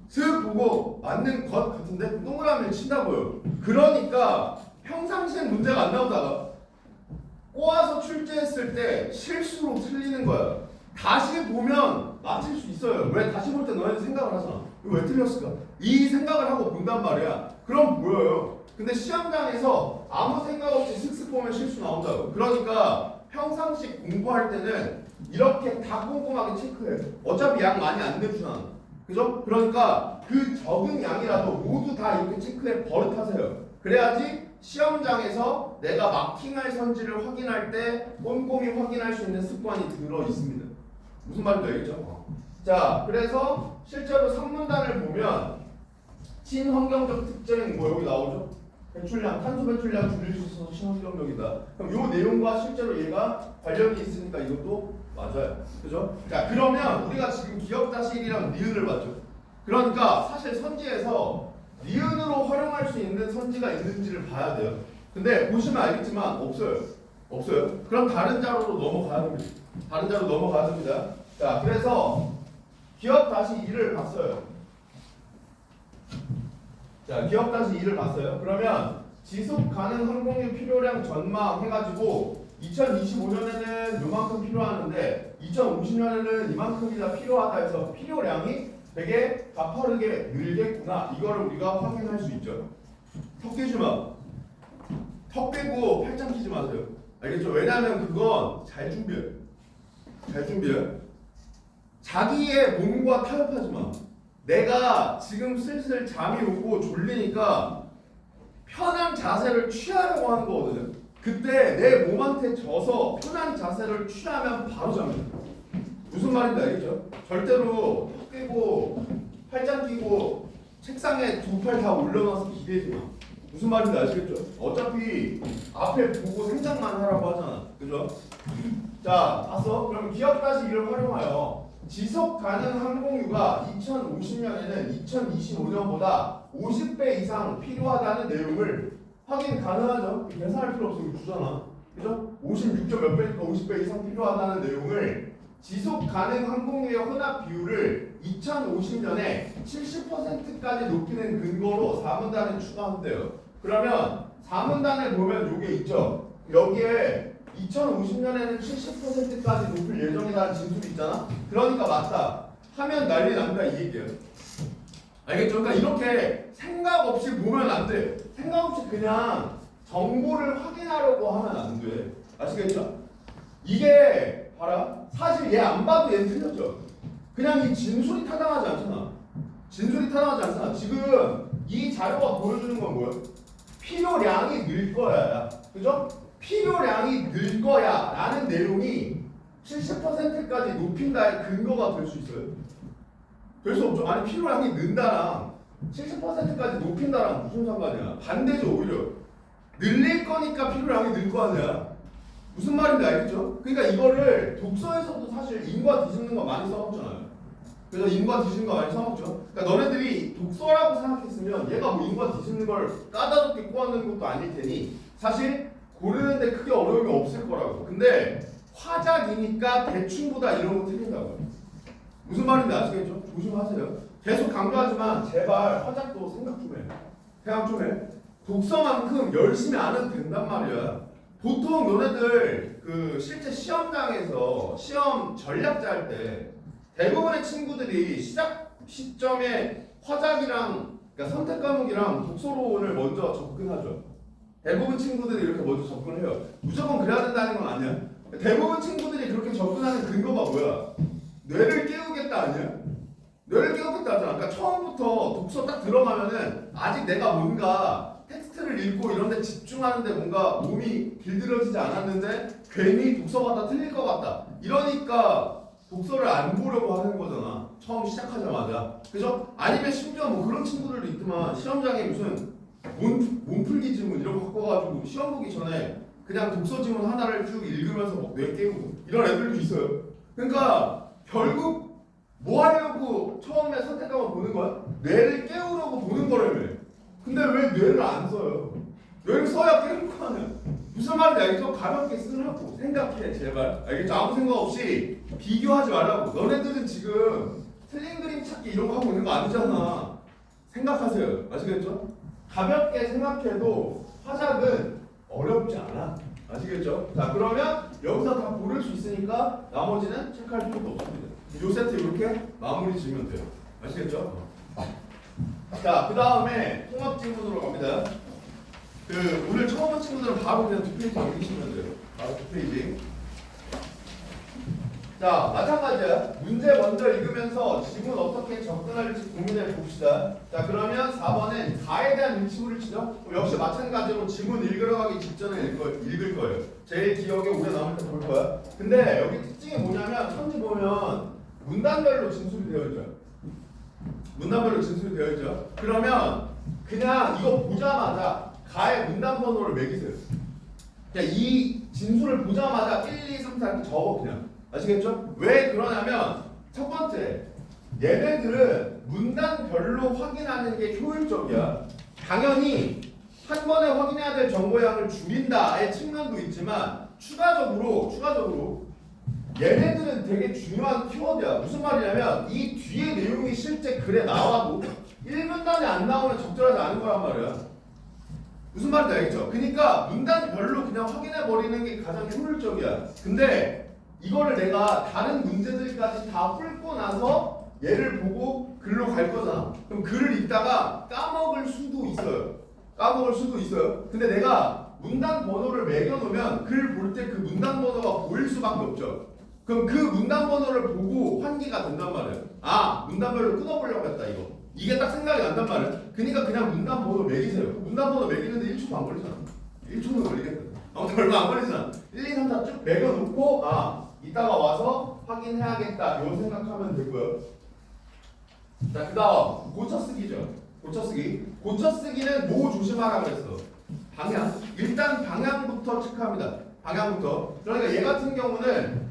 슥 보고 맞는 것 같은데 동그라미를 친다고요. 그러니까 평상시엔 문제가 안 나오다가 꼬아서 출제했을 때 실수로 틀리는 거야. 다시 보면 맞힐 수 있어요. 왜? 다시 볼 때 너희들 생각을 하잖아. 이거 왜 틀렸을까? 이 생각을 하고 본단 말이야. 그럼 보여요. 근데 시험장에서 아무 생각 없이 슥슥 보면 실수 나온다고. 그러니까 평상시 공부할 때는 이렇게 다 꼼꼼하게 체크해. 어차피 양 많이 안 내주잖아. 그죠? 그러니까 그 적은 양이라도 모두 다 이렇게 체크해 버릇하세요. 그래야지 시험장에서 내가 마킹할 선지를 확인할 때 꼼꼼히 확인할 수 있는 습관이 들어 있습니다. 무슨 말인지 알겠죠? 자, 그래서 실제로 3문단을 보면 친환경적 특징 뭐 여기 나오죠? 배출량, 탄소 배출량 줄일 수 있어서 친환경적이다. 그럼 요 내용과 실제로 얘가 관련이 있으니까 이것도 맞아요. 그죠? 자, 그러면 우리가 지금 기억-1이랑 니은을 봤죠. 그러니까 사실 선지에서 니은으로 활용할 수 있는 선지가 있는지를 봐야 돼요. 근데 보시면 알겠지만 없어요. 없어요. 그럼 다른 자료로 넘어가야 됩니다. 다른 자료 넘어가야 됩니다. 자, 그래서 기억-2를 봤어요. 자, 기억-2를 봤어요. 그러면 지속 가능 항공유 필요량 전망 해가지고 2025년에는 요만큼 필요하는데 2050년에는 이만큼이나 필요하다 해서 필요량이 되게 가파르게 늘겠구나. 이거를 우리가 확인할 수 있죠. 턱 깨지 마. 턱 빼고 팔짱 끼지 마세요. 알겠죠? 왜냐하면 그건 잘 준비해. 잘 준비해. 자기의 몸과 타협하지 마. 내가 지금 슬슬 잠이 오고 졸리니까 편한 자세를 취하려고 하는 거거든요. 그때 내 몸한테 져서 편한 자세를 취하면 바로 잠이 와. 무슨 말인지 알겠죠? 절대로 턱 깨고 팔짱 끼고 책상에 두 팔 다 올려놔서 기대지 마. 무슨 말인지 아시겠죠? 어차피 앞에 보고 생각만 하라고 하잖아. 그죠? 자, 봤어? 그럼 기억-1을 활용하여 지속 가능 항공유가 2050년에는 2025년보다 50배 이상 필요하다는 내용을 확인 가능하죠? 계산할 필요 없어. 이거 주잖아. 그죠? 56점 몇 배니까 50배 이상 필요하다는 내용을 지속 가능 항공유의 혼합 비율을 2050년에 70%까지 높이는 근거로 4문단을 추가한대요. 그러면 4문단을 보면 요게 있죠. 여기에 2050년에는 70%까지 높일 예정이라는 진술이 있잖아. 그러니까 맞다 하면 난리 납니다. 이 얘기예요. 알겠죠? 그러니까 이렇게 생각 없이 보면 안 돼. 생각 없이 그냥 정보를 확인하려고 하면 안 돼. 아시겠죠? 이게 봐라. 사실 얘 안 봐도 얘는 틀렸죠. 그냥 이 진술이 타당하지 않잖아. 진술이 타당하지 않잖아. 지금 이 자료가 보여주는 건 뭐야? 필요량이 늘 거야. 그죠? 필요량이 늘 거야 라는 내용이 70%까지 높인다의 근거가 될 수 있어요. 될 수 없죠. 아니 필요량이 는다랑 70%까지 높인다랑 무슨 상관이야. 반대죠. 오히려 늘릴 거니까 필요량이 늘 거 아니야. 무슨 말인지 알겠죠? 그러니까 이거를 독서에서도 사실 인과 뒤집는 거 많이 써먹잖아요. 그래서 인과 뒤집는 거 많이 써먹죠. 그러니까 너네들이 독서라고 생각했으면 얘가 뭐 인과 뒤집는 걸 까다롭게 꼬아내는 것도 아닐 테니 사실 고르는데 크게 어려움이 없을 거라고. 근데 화작이니까 대충보다 이런 거 틀린다고요. 무슨 말인지 아시겠죠? 조심하세요. 계속 강조하지만 제발 화작도 생각 좀 해. 생각 좀 해. 독서만큼 열심히 안 해도 된단 말이야. 보통 너네들 그 실제 시험장에서 시험 전략 짤 때 대부분의 친구들이 시작 시점에 화작이랑 그러니까 선택 과목이랑 독서론을 먼저 접근하죠. 대부분 친구들이 이렇게 먼저 접근을 해요. 무조건 그래야 된다는 건 아니야. 대부분 친구들이 그렇게 접근하는 근거가 뭐야? 뇌를 깨우겠다 아니야? 뇌를 깨우겠다 하잖아. 그러니까 처음부터 독서 딱 들어가면은 아직 내가 뭔가 텍스트를 읽고 이런 데 집중하는데 뭔가 몸이 길들여지지 않았는데 괜히 독서가 다 틀릴 것 같다. 이러니까 독서를 안 보려고 하는 거잖아. 처음 시작하자마자. 그죠? 아니면 심지어 뭐 그런 친구들도 있지만 시험장에 무슨 몸풀기 지문 이런 거 갖고 가지고 시험 보기 전에 그냥 독서 지문 하나를 쭉 읽으면서 막 뇌 깨우고 이런 애들도 있어요. 그러니까 결국 뭐 하려고 처음에 선택 과목 보는 거야? 뇌를 깨우려고 보는 거라며. 근데 왜 뇌를 안 써요? 뇌를 써야 깨울 거 아니야. 무슨 말인지 알겠죠? 가볍게 쓰라고 생각해 제발. 알겠죠? 아무 생각 없이 비교하지 말라고. 너네들은 지금 틀린 그림 찾기 이런 거 하고 있는 거 아니잖아. 생각하세요. 아시겠죠? 가볍게 생각해도 화작은 어렵지 않아. 아시겠죠? 자 그러면 여기서 다 고를 수 있으니까 나머지는 체크할 필요도 없습니다. 요 세트 이렇게 마무리 지으면 돼요. 아시겠죠? 자 그 다음에 통합 질문으로 갑니다. 그 오늘 처음 온 친구들은 바로 그냥 2페이지 넘기시면 돼요. 바로 2페이지. 자 마찬가지야. 문제 먼저 읽으면서 지문 어떻게 접근할지 고민해 봅시다. 자 그러면 4번은 4에 대한 일치부를 치죠. 역시 마찬가지로 지문 읽으러 가기 직전에 읽을 거예요. 제일 기억에 오래 남을 때 볼 거야. 근데 여기 특징이 뭐냐면 천지 보면 문단별로 진술이 되어 있죠. 문단별로 진술이 되어 있죠. 그러면 그냥 이거 보자마자 가의 문단 번호를 매기세요. 그냥 이 진술을 보자마자 1, 2, 3, 4 이렇게 적어 그냥. 아시겠죠? 왜 그러냐면 첫 번째, 얘네들은 문단별로 확인하는 게 효율적이야. 당연히 한 번에 확인해야 될 정보의 양을 줄인다의 측면도 있지만 추가적으로 얘네들은 되게 중요한 키워드야. 무슨 말이냐면 이 뒤에 내용이 실제 글에 나와도 1문단에 안 나오면 적절하지 않은 거란 말이야. 무슨 말인지 알겠죠? 그러니까 문단별로 그냥 확인해버리는 게 가장 효율적이야. 근데 이거를 내가 다른 문제들까지 다 풀고 나서 얘를 보고 글로 갈 거잖아. 그럼 글을 읽다가 까먹을 수도 있어요. 근데 내가 문단 번호를 매겨놓으면 글 볼 때 그 문단 번호가 보일 수밖에 없죠. 그럼 그 문단 번호를 보고 환기가 된단 말이에요. 아, 문단별로 끊어보려고 했다 이거. 이게 딱 생각이 난단 말이에요. 그러니까 그냥 문단 번호 매기세요. 문단 번호 매기는데 1초도 안 걸리잖아. 1초는 걸리겠다. 아무튼 얼마 안 걸리잖아. 1, 2, 3, 4 쭉 매겨놓고 아, 이따가 와서 확인해야겠다 요 생각하면 되고요. 자, 그 다음 고쳐쓰기죠. 고쳐쓰기는 뭐 조심하라 그랬어? 방향. 일단 방향부터 체크합니다. 방향부터. 그러니까 얘 같은 경우는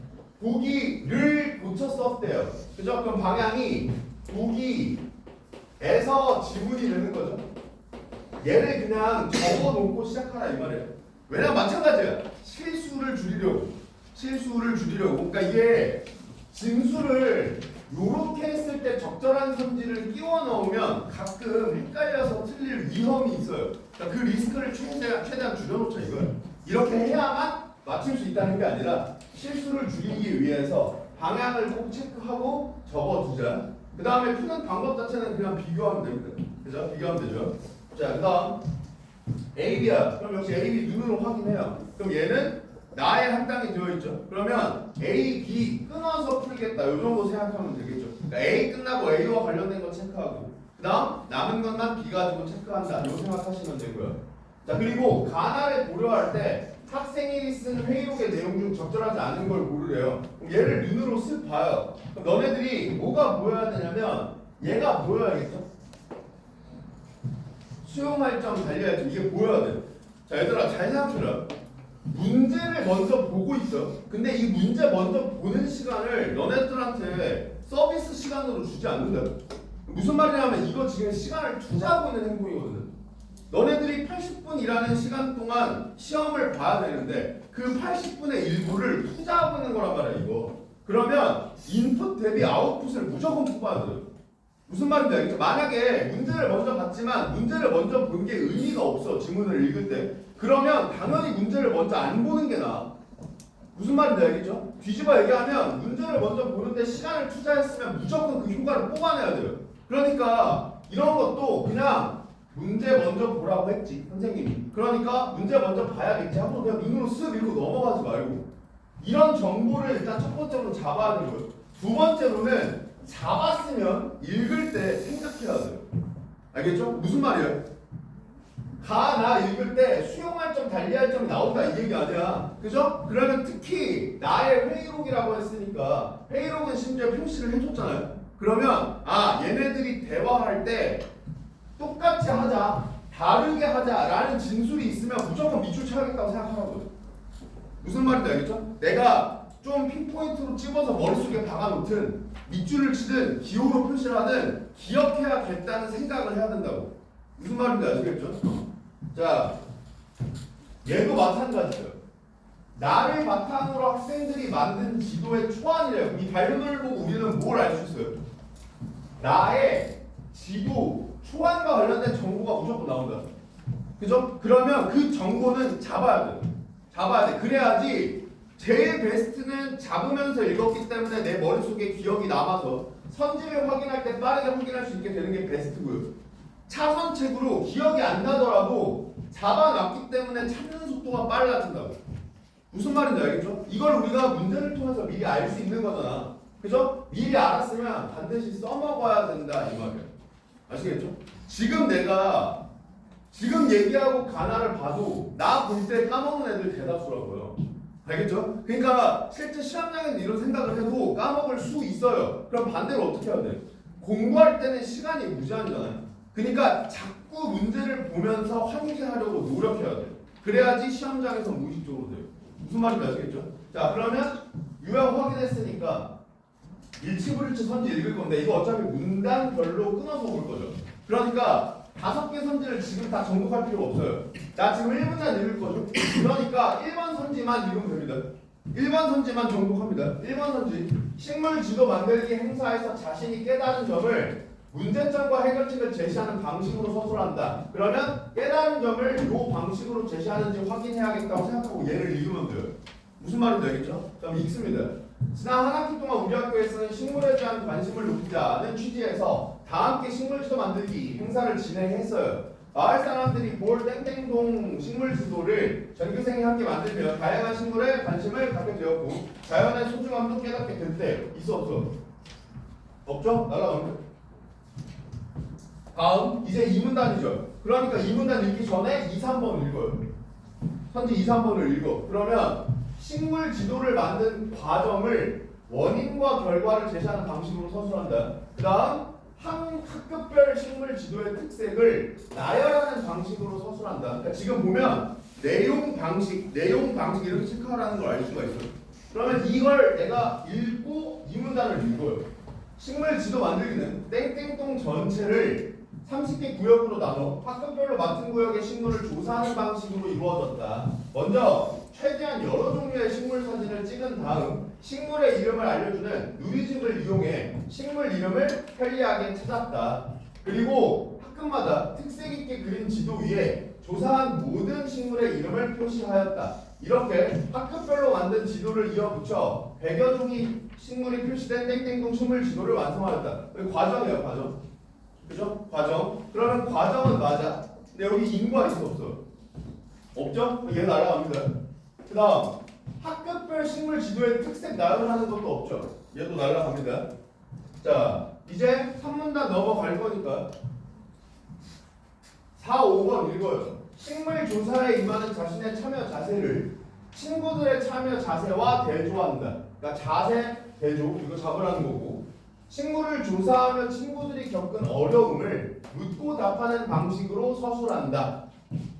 보기를 고쳐 썼대요. 그죠? 그럼 방향이 보기에서 지문이 되는 거죠. 얘를 그냥 적어놓고 시작하라 이 말이에요. 왜냐면 마찬가지야. 실수를 줄이려고. 그러니까 이게 진술을 요렇게 했을 때 적절한 선지를 끼워 넣으면 가끔 헷갈려서 틀릴 위험이 있어요. 그러니까 그 리스크를 최대한 줄여놓자 이거예요. 이렇게 해야만 맞출 수 있다는 게 아니라 실수를 줄이기 위해서 방향을 꼭 체크하고 적어두자. 그 다음에 푸는 방법 자체는 그냥 비교하면 됩니다. 그죠? 비교하면 되죠. 자, 그 다음 A, B야. 그럼 역시 A, B 눈으로 확인해요. 그럼 얘는 나에 할당이 되어 있죠. 그러면 A, B 끊어서 풀겠다. 이 정도 생각하면 되겠죠. 그러니까 A 끝나고 A와 관련된 거 체크하고 그 다음 남은 것만 B 가지고 체크한다. 이 생각하시면 되고요. 자, 그리고 가나를 고려할 때 학생이 쓴 회의록의 내용 중 적절하지 않은 걸 고르래요. 그럼 얘를 눈으로 쓱 봐요. 그럼 너네들이 뭐가 보여야 되냐면 얘가 보여야겠죠. 수용할 점, 달려야 점 이게 보여야 돼. 자, 얘들아 잘 생각해라. 문제를 먼저 보고 있어. 근데 이 문제 먼저 보는 시간을 너네들한테 서비스 시간으로 주지 않는다. 무슨 말이냐면 이거 지금 시간을 투자하고 있는 행동이거든. 너네들이 80분 일하는 시간 동안 시험을 봐야 되는데 그 80분의 일부를 투자하고 있는 거란 말이야 이거. 그러면 인풋 대비 아웃풋을 무조건 뽑아야 돼. 무슨 말인지 알겠죠? 만약에 문제를 먼저 봤지만 문제를 먼저 본 게 의미가 없어. 지문을 읽을 때. 그러면 당연히 문제를 먼저 안 보는 게 나아. 무슨 말인지 알겠죠? 뒤집어 얘기하면 문제를 먼저 보는데 시간을 투자했으면 무조건 그 효과를 뽑아내야 돼요. 그러니까 이런 것도 그냥 문제 먼저 보라고 했지 선생님이. 그러니까 문제 먼저 봐야겠지 하고 그냥 눈으로 쓱 읽고 넘어가지 말고 이런 정보를 일단 첫 번째로 잡아야 되는 거예요. 두 번째로는 잡았으면 읽을 때 생각해야 돼요. 알겠죠? 무슨 말이에요? 나 읽을 때 수용할 점, 달리할 점이 나온다 이 얘기 아니야. 그죠? 그러면 특히 나의 회의록이라고 했으니까 회의록은 심지어 표시를 해줬잖아요. 그러면 얘네들이 대화할 때 똑같이 하자, 다르게 하자라는 진술이 있으면 무조건 밑줄 쳐야겠다고 생각하라고요. 무슨 말인지 알겠죠? 내가 좀 핀포인트로 집어서 머릿속에 박아놓든 밑줄을 치든 기호로 표시를 하든 기억해야겠다는 생각을 해야 된다고. 무슨 말인지 아시겠죠? 자, 얘도 마찬가지예요. 나를 바탕으로 학생들이 만든 지도의 초안이래요. 이 발표를 보고 우리는 뭘 알 수 있어요? 나의 지도, 초안과 관련된 정보가 무조건 나온다. 그죠? 그러면 그 정보는 잡아야 돼. 그래야지 제일 베스트는 잡으면서 읽었기 때문에 내 머릿속에 기억이 남아서 선지를 확인할 때 빠르게 확인할 수 있게 되는 게 베스트고요. 차선책으로 기억이 안 나더라도 잡아놨기 때문에 찾는 속도가 빨라진다고. 무슨 말인지 알겠죠? 이걸 우리가 문제를 통해서 미리 알 수 있는 거잖아. 그죠? 미리 알았으면 반드시 써먹어야 된다 이 말이에요. 아시겠죠? 지금 얘기하고 가나를 봐도 나 볼 때 까먹는 애들 대다수라고요. 알겠죠? 그러니까 실제 시험장에서 이런 생각을 해도 까먹을 수 있어요. 그럼 반대로 어떻게 해야 돼? 공부할 때는 시간이 무제한이잖아요. 그러니까 자꾸 문제를 보면서 환기하려고 노력해야 돼요. 그래야지 시험장에서 무의식적으로 돼요. 무슨 말인지 아시겠죠? 자, 그러면 유형 확인했으니까 일치불일치 선지 읽을 건데 이거 어차피 문단별로 끊어서 볼 거죠. 그러니까 5개 선지를 지금 다 정독할 필요가 없어요. 나 지금 1문단 읽을 거죠. 그러니까 1번 선지만 읽으면 됩니다. 1번 선지만 정독합니다. 1번 선지. 식물 지도 만들기 행사에서 자신이 깨달은 점을 문제점과 해결책을 제시하는 방식으로 서술한다. 그러면 깨달은 점을 이 방식으로 제시하는지 확인해야겠다고 생각하고 얘를 읽으면 돼요. 무슨 말인지 알겠죠? 그럼 읽습니다. 지난 한 학기 동안 우리 학교에서는 식물에 대한 관심을 높이자는 취지에서 다 함께 식물지도 만들기 행사를 진행했어요. 마을 사람들이 볼 땡땡동 식물 지도를 전교생이 함께 만들며 다양한 식물에 관심을 갖게 되었고 자연의 소중함도 깨닫게 됐대요. 있어 없어? 없죠? 날라가는 거. 다음 이제 2문단이죠. 그러니까 2문단 읽기 전에 2, 3번 읽어요. 선지 2, 3번을 읽어. 그러면 식물 지도를 만든 과정을 원인과 결과를 제시하는 방식으로 서술한다. 그 다음 한 학급별 식물 지도의 특색을 나열하는 방식으로 서술한다. 그러니까 지금 보면 내용 방식 이렇게 체크하라는 걸 알 수가 있어요. 그러면 이걸 내가 읽고 2문단을 읽어요. 식물 지도 만들기는 땡땡동 전체를 30개 구역으로 나눠 학급별로 맡은 구역의 식물을 조사하는 방식으로 이루어졌다. 먼저 최대한 여러 종류의 식물 사진을 찍은 다음 식물의 이름을 알려주는 누리집을 이용해 식물 이름을 편리하게 찾았다. 그리고 학급마다 특색 있게 그린 지도 위에 조사한 모든 식물의 이름을 표시하였다. 이렇게 학급별로 만든 지도를 이어붙여 100여 종의 식물이 표시된 땡땡동 식물 지도를 완성하였다. 과정이에요, 과정. 그죠? 과정. 그러면 과정은 맞아. 근데 여기 인과 있어 없어? 없죠? 얘 날아갑니다. 그 다음 학급별 식물 지도의 특색 나열하는 것도 없죠? 얘도 날아갑니다. 자, 이제 3문단 넘어갈 거니까 4, 5번 읽어요. 식물 조사에 임하는 자신의 참여 자세를 친구들의 참여 자세와 대조한다. 그러니까 자세, 대조 이거 잡으라는 거고 식물을 조사하며 친구들이 겪은 어려움을 묻고 답하는 방식으로 서술한다.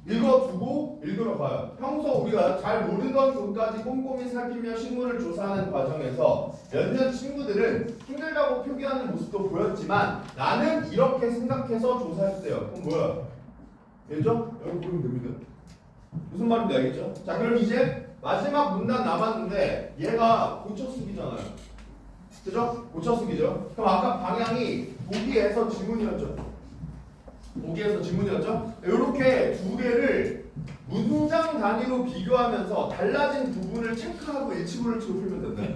읽어두고 읽으러 가요. 평소 우리가 잘 모르던 곳까지 꼼꼼히 살피며 식물을 조사하는 과정에서 몇몇 친구들은 힘들다고 표기하는 모습도 보였지만 나는 이렇게 생각해서 조사했어요. 그럼 뭐야? 알죠? 여기 보면 됩니다. 무슨 말인지 알겠죠? 자, 그럼 이제 마지막 문단 남았는데 얘가 고쳐쓰기잖아요. 그죠? 고쳐쓰기죠? 그럼 아까 방향이 보기에서 지문이었죠? 보기에서 지문이었죠? 이렇게 두 개를 문장 단위로 비교하면서 달라진 부분을 체크하고 일치불일치로 풀면 된다.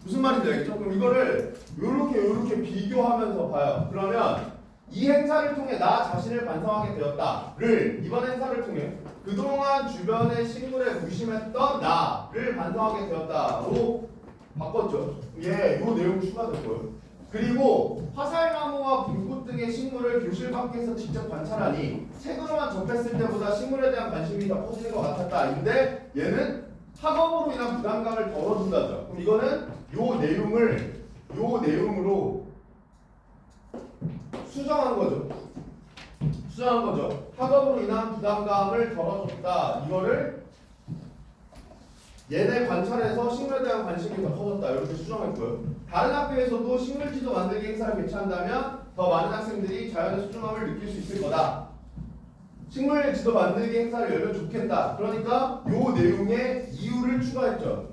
무슨 말인지 알겠죠? 그럼 이거를 이렇게 비교하면서 봐요. 그러면 이 행사를 통해 나 자신을 반성하게 되었다를 이번 행사를 통해 그동안 주변의 식물에 무심했던 나를 반성하게 되었다로 바꿨죠. 예, 요 내용 추가될 거예요. 그리고 화살나무와 불꽃 등의 식물을 교실 밖에서 직접 관찰하니 책으로만 접했을 때보다 식물에 대한 관심이 더 커지는 것 같았다. 근데 얘는 학업으로 인한 부담감을 덜어준다죠. 그럼 이거는 요 내용으로 수정한 거죠. 학업으로 인한 부담감을 덜어줬다. 이거를 얘네 관찰에서 식물에 대한 관심이 더 커졌다. 이렇게 수정했고요. 다른 학교에서도 식물지도 만들기 행사를 개최한다면 더 많은 학생들이 자연의 소중함을 느낄 수 있을 거다. 식물지도 만들기 행사를 열면 좋겠다. 그러니까 요 내용에 이유를 추가했죠.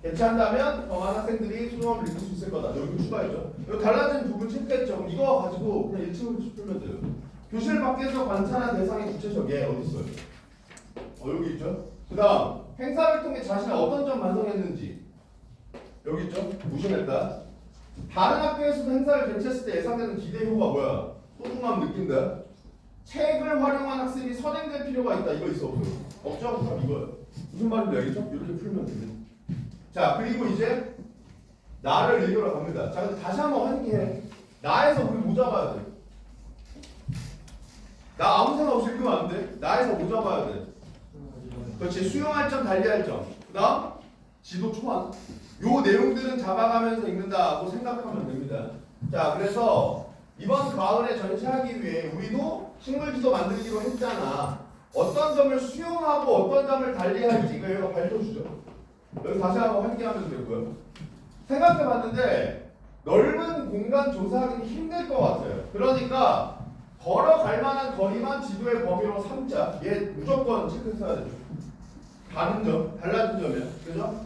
개최한다면 더 많은 학생들이 소중함을 느낄 수 있을 거다. 여기 추가했죠. 여기 달라진 부분 체크했죠. 그럼 이거 가지고 그냥 일치불일치 풀면 돼요. 교실 밖에서 관찰한 대상이 구체적이에요. 어디 있어요? 여기 있죠. 그 다음 행사를 통해 자신의 어떤 점 완성했는지 여기 있죠. 무심했다. 다른 학교에서도 행사를 개최했을 때 예상되는 기대 효과가 뭐야? 소중함 느낀다. 책을 활용한 학습이 선행될 필요가 있다. 이거 있어 없어요? 없죠? 그럼 이거요. 무슨 말인지 알겠죠? 이렇게 풀면 됩니다. 자, 그리고 이제 나를 읽으러 갑니다. 자, 근데 다시 한번 환기해. 나에서 우리 뭐 잡아야 돼? 나 아무 생각 없이 읽으면 안 돼. 나에서 뭐 잡아야 돼? 그렇지. 수용할 점, 달리할 점. 그 다음 지도 초안. 요 내용들은 잡아가면서 읽는다고 생각하면 됩니다. 자, 그래서 이번 가을에 전시하기 위해 우리도 식물지도 만들기로 했잖아. 어떤 점을 수용하고 어떤 점을 달리할지 이거 밝혀주죠. 여기 다시 한번 환기하면 되고요. 생각해봤는데 넓은 공간 조사하기는 힘들 것 같아요. 그러니까 걸어갈 만한 거리만 지도의 범위로 삼자. 얘 무조건 체크해야 되죠. 다른 점, 달라진 점이야. 그죠?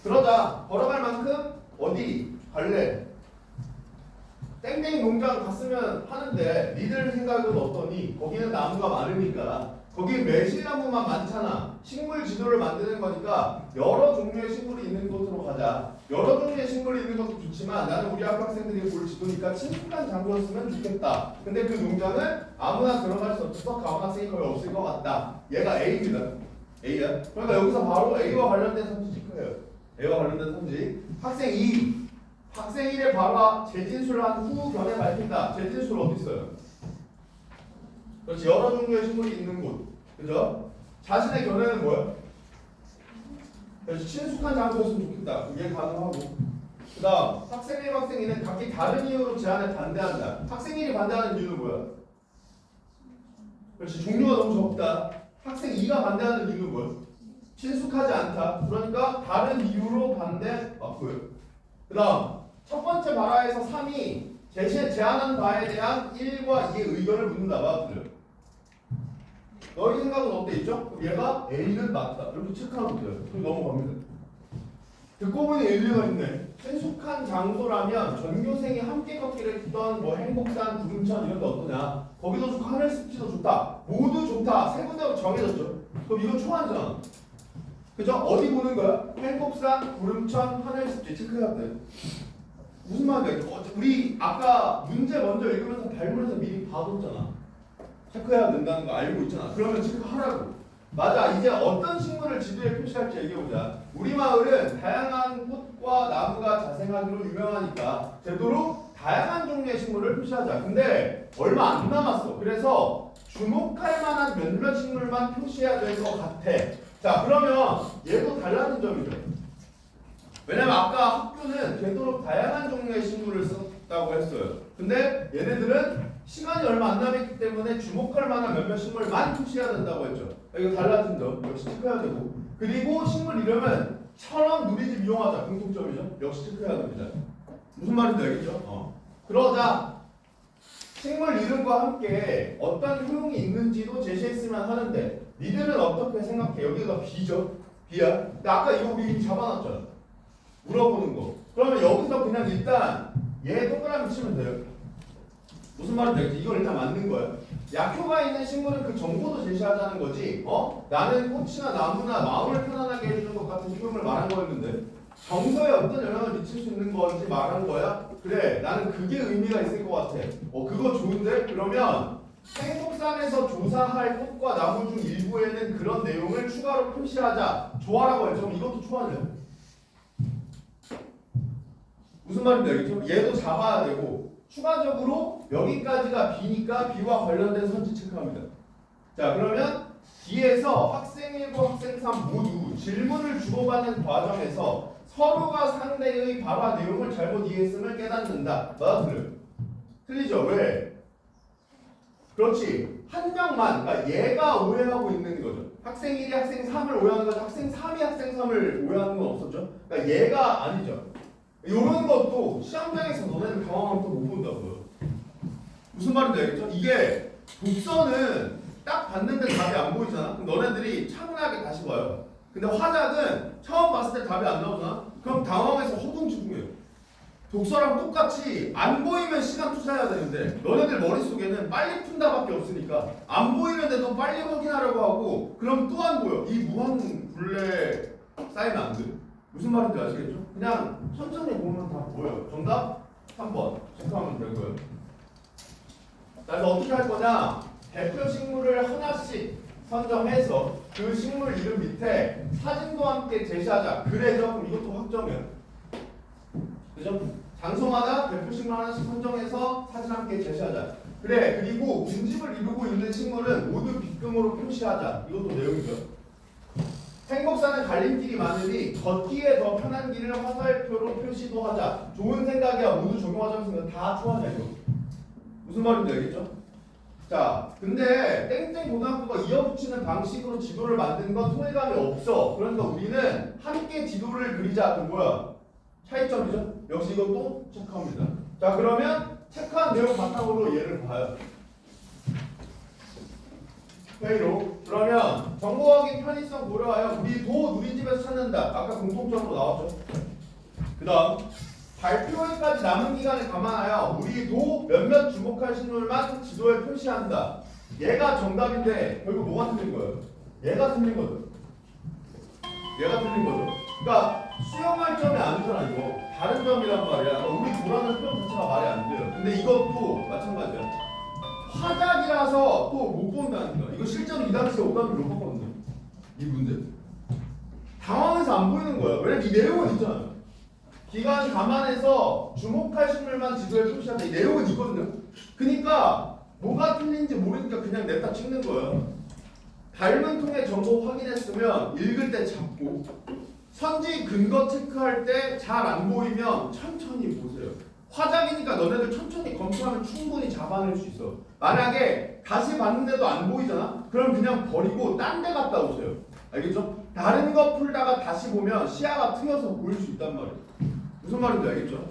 그러자 걸어갈 만큼 어디 갈래? 땡땡 농장 갔으면 하는데 니들 생각은 어떠니? 거기는 나무가 많으니까 거기 매실나무만 많잖아. 식물 지도를 만드는 거니까 여러 종류의 식물이 있는 곳으로 가자. 여러 종류의 식물이 있는 것도 좋지만 나는 우리 학생들이 볼 지도니까 친숙한 장소였으면 좋겠다. 근데 그 농장은 아무나 들어갈 수 없어서 가온 학생이 거의 없을 것 같다. 얘가 A입니다. A야. 그러니까 여기서 바로 A와 관련된 선지 체크해요. A와 관련된 선지. 학생 2. 학생 1의 바로 재진술을 한 후 견해 밝힌다. 재진술 어디 있어요? 그렇지. 여러 종류의 식물이 있는 곳. 그죠? 자신의 견해는 뭐야? 그래서 친숙한 장소였으면 좋겠다. 그게 가능하고. 그 다음 학생 1, 학생 2는 각기 다른 이유로 제안에 반대한다. 학생 1이 반대하는 이유는 뭐야? 그렇지. 종류가 너무 적다. 학생 2가 반대하는 이유는 뭐야? 친숙하지 않다. 그러니까 다른 이유로 반대 맞고요. 그 다음 첫 번째 바라에서 3이 제안한 바에 대한 1과 2의 의견을 묻는다. 맞죠? 너희 생각은 어때 있죠? 그럼 얘가 A는 맞다. 이렇게 체크하면 돼요. 그럼 넘어갑니다. 듣고 보니 일리가 있네. 친숙한 장소라면 전교생이 함께 걷기를 했던 뭐 행복산, 구름천 이런 데 어떠냐? 거기도 좋고 하늘 습지도 좋다. 모두 좋다. 세 군데로 정해졌죠. 그럼 이거 초안이잖아. 그죠? 어디 보는 거야? 행복산, 구름천, 하늘 습지 체크해야 돼. 무슨 말인가? 우리 아까 문제 먼저 읽으면서 발문에서 미리 봐뒀잖아. 체크해야 된다는 거 알고 있잖아. 그러면 체크하라고. 맞아. 이제 어떤 식물을 지도에 표시할지 얘기해보자. 우리 마을은 다양한 꽃과 나무가 자생하기로 유명하니까 되도록 다양한 종류의 식물을 표시하자. 근데 얼마 안 남았어. 그래서 주목할 만한 몇몇 식물만 표시해야 될 것 같아. 자, 그러면 얘도 달라진 점이죠. 왜냐면 아까 학교는 되도록 다양한 종류의 식물을 썼다고 했어요. 근데 얘네들은 시간이 얼마 안 남았기 때문에 주목할 만한 몇몇 식물만 표시해야 된다고 했죠. 이거 달라진 점 역시 체크해야 되고, 그리고 식물 이름은 처럼 누리집 이용하자. 공통점이죠. 역시 체크해야 됩니다. 무슨 말인지 알겠죠? 그러자 식물 이름과 함께 어떤 효용이 있는지도 제시했으면 하는데 니들은 어떻게 생각해? 여기가 B죠? B야. 근데 아까 이거 우리 이미 잡아놨잖아. 물어보는 거. 그러면 여기서 그냥 일단 얘 동그라미 치면 돼요. 무슨 말인지 알겠지? 이건 일단 맞는 거야. 약효가 있는 식물은 그 정보도 제시하자는 거지. 나는 꽃이나 나무나 마음을 편안하게 해주는 것 같은 효용을 말한 거였는데 정서에 어떤 영향을 미칠 수 있는 건지 말한 거야? 그래, 나는 그게 의미가 있을 것 같아. 그거 좋은데? 그러면 행복산에서 조사할 꽃과 나무 중 일부에는 그런 내용을 추가로 표시하자. 좋아라고 했죠. 그럼 이것도 초안이야. 무슨 말인지 알겠죠? 얘도 잡아야 되고 추가적으로 여기까지가 B니까 B와 관련된 선지 체크합니다. 자, 그러면 뒤에서 학생 1과 학생 3 모두 질문을 주고받는 과정에서 서로가 상대의 발화 내용을 잘못 이해했음을 깨닫는다. 맞아, 틀려? 틀리죠? 왜? 그렇지. 한 명만, 그러니까 얘가 오해하고 있는 거죠. 학생 1이 학생 3을 오해하는 거죠. 학생 3이 학생 3을 오해하는 건 없었죠. 그러니까 얘가 아니죠. 이런 것도 시험장에서 너네들 경험하면 또 못 본다고요. 무슨 말인지 알겠죠? 이게 독서는 딱 봤는데 답이 안 보이잖아. 그럼 너네들이 차분하게 다시 봐요. 근데 화작은 처음 봤을 때 답이 안 나오잖아. 그럼 당황해서 허둥지둥해요. 독서랑 똑같이 안 보이면 시간 투자해야 되는데 너네들 머릿속에는 빨리 푼다밖에 없으니까 안 보이는데도 빨리 확인하려고 하고 그럼 또 안 보여. 이 무한 굴레 쌓이면 안 돼. 무슨 말인지 아시겠죠? 그냥 천천히 보면 다 보여요. 정답 3번 체크하면 되고요. 그래서 어떻게 할 거냐? 대표 식물을 하나씩 선정해서 그 식물 이름 밑에 사진도 함께 제시하자. 그래죠? 그럼 이것도 확정이에요. 그죠? 장소마다 대표 식물 하나씩 선정해서 사진 함께 제시하자. 그래. 그리고 군집을 이루고 있는 식물은 모두 빗금으로 표시하자. 이것도 내용이죠. 행복사는 갈림길이 많으니 걷기에 더 편한 길을 화살표로 표시도 하자. 좋은 생각이야. 모두 적용하자면서 다 좋아하냐 이거. 무슨 말인지 알겠죠? 자, 근데 땡땡 고등학교가 이어붙이는 방식으로 지도를 만든 건 통일감이 없어. 그러니까 우리는 함께 지도를 그리자. 그 뭐야? 차이점이죠? 역시 이것도 체크합니다. 자, 그러면 체크한 내용 바탕으로 얘를 봐요. 회의로. 그러면 정보 확인 편의성 고려하여 우리 도 누린집에서 찾는다. 아까 공통점으로 나왔죠. 그 다음 발표회까지 남은 기간을 감안하여 우리 도 몇몇 주목할 신호만 지도에 표시한다. 얘가 정답인데 결국 뭐가 틀린 거예요? 얘가 틀린 거죠. 얘가 틀린 거죠. 그러니까 수용할 점이 아니잖아 이거. 다른 점이란 말이야. 우리 도라는 표현 자체가 말이 안 돼요. 근데 이것도 마찬가지야. 화작이라서 또 못 본다는 거. 이거 실제로 2단계에서 5단계로 못 봤거든요. 이 문제. 당황해서 안 보이는 거야. 왜냐면 이 내용은 있잖아요. 기간 감안해서 주목할 식물만 지도에 표시한다. 이 내용은 있거든요. 그러니까 뭐가 틀린지 모르니까 그냥 냈다 찍는 거예요. 닮은 통의 정보 확인했으면 읽을 때 잡고 선지 근거 체크할 때 잘 안 보이면 천천히 보세요. 화작이니까 너네들 천천히 검토하면 충분히 잡아낼 수 있어. 만약에 다시 봤는데도 안 보이잖아? 그럼 그냥 버리고 딴 데 갔다 오세요. 알겠죠? 다른 거 풀다가 다시 보면 시야가 트여서 보일 수 있단 말이에요. 무슨 말인지 알겠죠?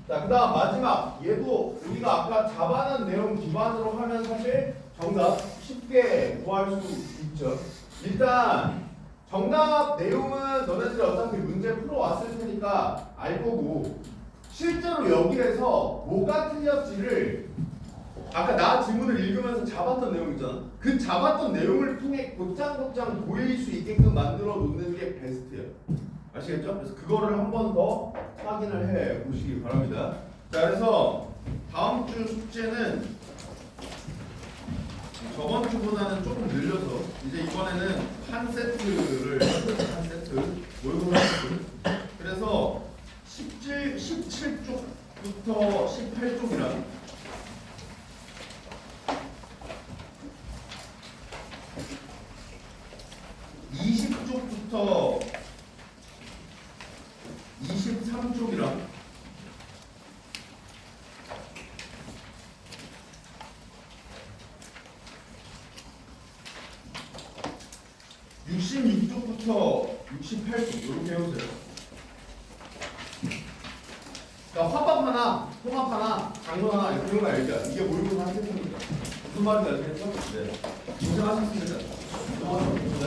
자, 그 다음 마지막. 얘도 우리가 아까 잡아낸 내용 기반으로 하면 사실 정답 쉽게 구할 수 있죠. 일단 정답 내용은 너네들이 어차피 문제 풀어왔을 테니까 알 거고, 실제로 여기에서 뭐가 틀렸지를 아까 나 질문을 읽으면서 잡았던 내용 있잖아. 그 잡았던 내용을 통해 곧장곧장 보일 수 있게끔 만들어 놓는 게 베스트예요. 아시겠죠? 그래서 그거를 한 번 더 확인을 해 보시기 바랍니다. 자, 그래서 다음 주 숙제는 저번 주보다는 조금 늘려서 이제 이번에는 한 세트를 한 세트 모의고사 세트. 그래서 17쪽부터 18쪽이랑 20쪽부터 23쪽이랑 66쪽부터 68쪽 이렇게 해오세요. 그러니까 화법 하나, 통합 하나, 장문 하나 이런 거 알죠? 이게 모의고사 한 세트입니다. 무슨 말인지 아시겠죠? 네. 고생하셨습니다. 수고하셨습니다.